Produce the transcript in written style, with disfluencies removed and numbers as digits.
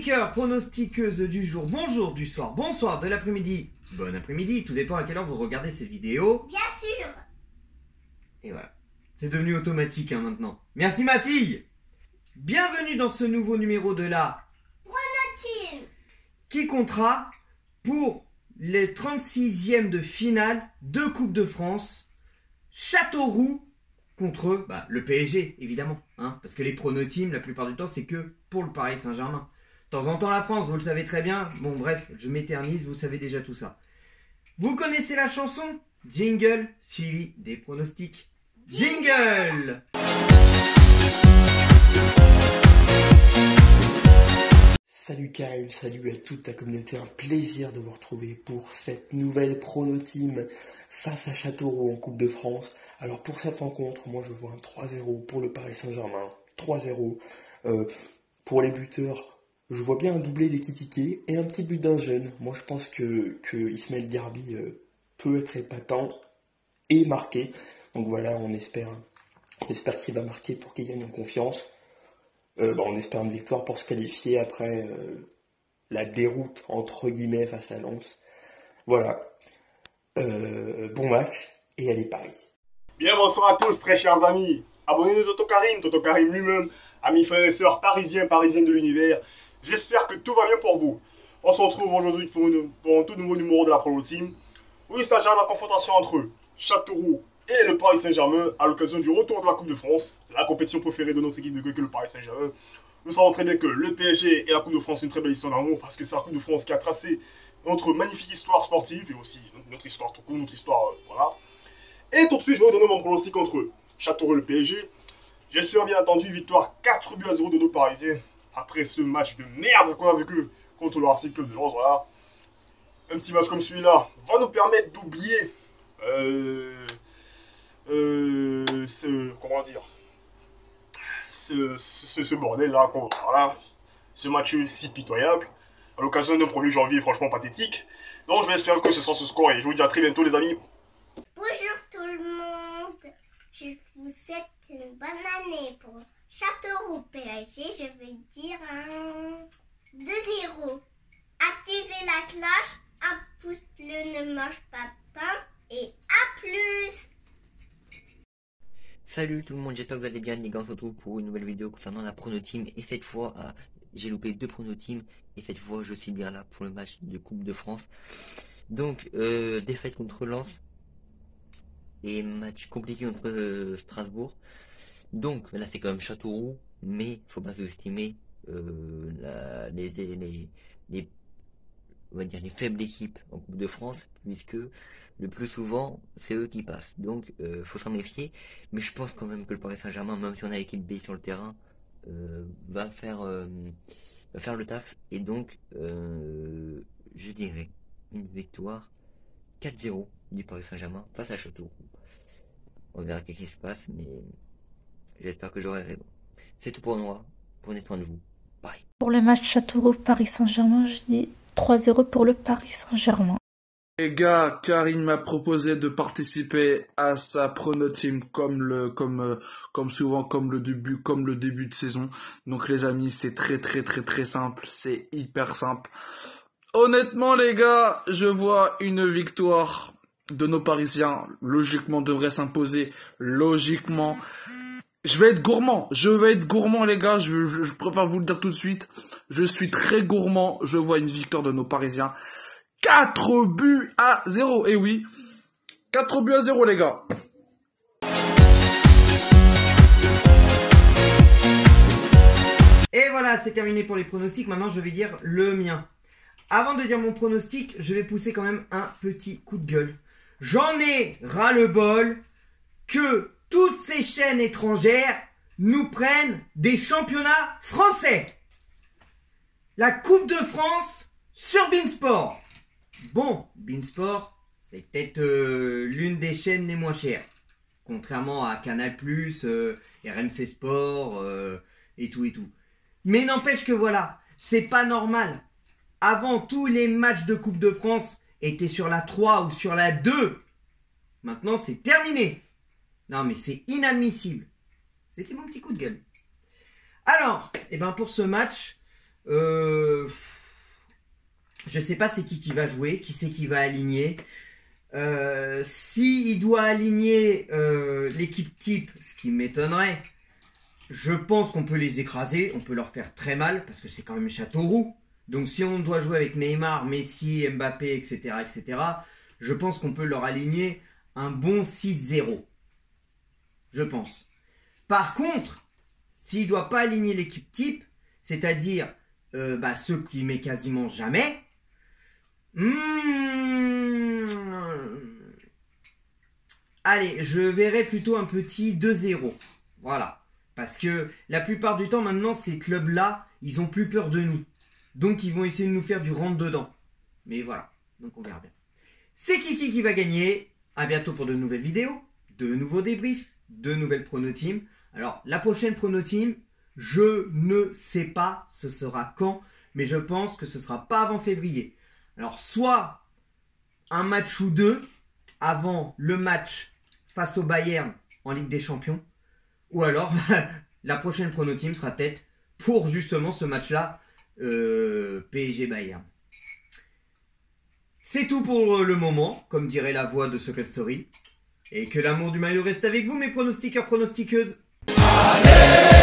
Pronostiqueurs, pronostiqueuses du jour, bonjour, du soir, bonsoir, de l'après-midi, bon après-midi, tout dépend à quelle heure vous regardez cette vidéo. Bien sûr. Et voilà, c'est devenu automatique maintenant. Merci ma fille. Bienvenue dans ce nouveau numéro de la Pronoteam qui comptera pour les 36e de finale de Coupe de France, Châteauroux contre le PSG, évidemment. Hein, parce que les pronoteams, la plupart du temps, c'est que pour le Paris Saint-Germain. De temps en temps, la France, vous le savez très bien. Bon, bref, je m'éternise, vous savez déjà tout ça. Vous connaissez la chanson? Jingle, suivi des pronostics. Jingle! Salut Karim, salut à toute ta communauté, un plaisir de vous retrouver pour cette nouvelle Pronoteam face à Châteauroux en Coupe de France. Alors pour cette rencontre, moi je vois un 3-0 pour le Paris Saint-Germain, 3-0. Pour les buteurs, je vois bien un doublé d'Ekitike et un petit but d'un jeune. Moi je pense que Ismaël Garbi peut être épatant et marqué. Donc voilà, on espère qu'il va marquer pour qu'il gagne en confiance. On espère une victoire pour se qualifier après la déroute entre guillemets face à Lens. Voilà. Bon match et allez Paris. Bien bonsoir à tous très chers amis. Abonnés de Toto Karim lui-même, amis frères et sœurs parisiennes de l'univers. J'espère que tout va bien pour vous. On se retrouve aujourd'hui pour un tout nouveau numéro de la Pronoteam, où il s'agit de la confrontation entre Châteauroux et le Paris Saint-Germain à l'occasion du retour de la Coupe de France, la compétition préférée de notre équipe de que le Paris Saint-Germain. Nous savons très bien que le PSG et la Coupe de France sont une très belle histoire d'amour parce que c'est la Coupe de France qui a tracé notre magnifique histoire sportive et aussi notre histoire tout court, notre histoire, voilà. Et tout de suite, je vais vous donner mon pronostic contre Châteauroux et le PSG. J'espère bien entendu une victoire 4-0 de nos Parisiens après ce match de merde qu'on a vécu contre le Racing Club de Lens, voilà. Un petit match comme celui-là va nous permettre d'oublier ce bordel là, voilà, ce match si pitoyable à l'occasion d'un 1er janvier franchement pathétique. Donc je vais espérer que ce soit ce score et je vous dis à très bientôt les amis. Bonjour tout le monde. Je vous souhaite une bonne année pour Châteauroux PSG. Je vais dire un 2-0. Activez la cloche, un pouce bleu ne mange pas de pain et à plus. Salut tout le monde, j'espère que vous allez bien les gars, on se retrouve pour une nouvelle vidéo concernant la Pronoteam et cette fois j'ai loupé 2 Pronoteams et cette fois je suis bien là pour le match de Coupe de France. Donc défaite contre Lens et match compliqué contre Strasbourg. Donc là c'est quand même Châteauroux, mais faut pas sous-estimer on va dire les faibles équipes en Coupe de France, puisque le plus souvent c'est eux qui passent, donc faut s'en méfier. Mais je pense quand même que le Paris Saint-Germain, même si on a l'équipe B sur le terrain, va faire le taf, et donc je dirais une victoire 4-0 du Paris Saint-Germain face à Châteauroux. On verra qu'est-ce qui se passe, mais j'espère que j'aurai raison. C'est tout pour moi, prenez soin de vous, bye. Pour le match Châteauroux-Paris Saint-Germain, je dis 3-0 pour le Paris Saint-Germain. Les gars, Karim m'a proposé de participer à sa Pronoteam comme souvent, comme le début de saison. Donc les amis, c'est très simple, c'est hyper simple. Honnêtement les gars, je vois une victoire de nos Parisiens, logiquement devrait s'imposer, logiquement. Je vais être gourmand les gars, je préfère vous le dire tout de suite. Je suis très gourmand, je vois une victoire de nos Parisiens. 4-0, et oui, 4-0 les gars. Et voilà, c'est terminé pour les pronostics, maintenant je vais dire le mien. Avant de dire mon pronostic, je vais pousser quand même un petit coup de gueule. J'en ai ras-le-bol que toutes ces chaînes étrangères nous prennent des championnats français. La Coupe de France sur Beansport. Bon, Beansport, c'est peut-être l'une des chaînes les moins chères. Contrairement à Canal+, RMC Sport et tout. Mais n'empêche que voilà, c'est pas normal. Avant, tous les matchs de Coupe de France étaient sur la 3 ou sur la 2. Maintenant, c'est terminé. Non, mais c'est inadmissible. C'était mon petit coup de gueule. Alors, pour ce match, Je sais pas c'est qui va jouer, qui c'est qui va aligner. Si il doit aligner l'équipe type, ce qui m'étonnerait, je pense qu'on peut les écraser, on peut leur faire très mal, parce que c'est quand même Châteauroux. Donc si on doit jouer avec Neymar, Messi, Mbappé, etc., je pense qu'on peut leur aligner un bon 6-0. Je pense. Par contre, s'il ne doit pas aligner l'équipe type, c'est-à-dire ceux qu'il met quasiment jamais, allez, je verrai plutôt un petit 2-0. Voilà. Parce que la plupart du temps, maintenant, ces clubs-là, ils ont plus peur de nous. Donc, ils vont essayer de nous faire du rentre-dedans. Mais voilà. Donc, on verra bien. C'est qui va gagner. À bientôt pour de nouvelles vidéos, de nouveaux débriefs, de nouvelles prono-teams. Alors, la prochaine prono-team, je ne sais pas ce sera quand, mais je pense que ce sera pas avant février. Alors, soit un match ou deux avant le match face au Bayern en Ligue des Champions, ou alors la prochaine prono-team sera peut-être pour justement ce match-là, PSG Bayern. C'est tout pour le moment, comme dirait la voix de Secret Story. Et que l'amour du maillot reste avec vous, mes pronostiqueurs, pronostiqueuses. Allez!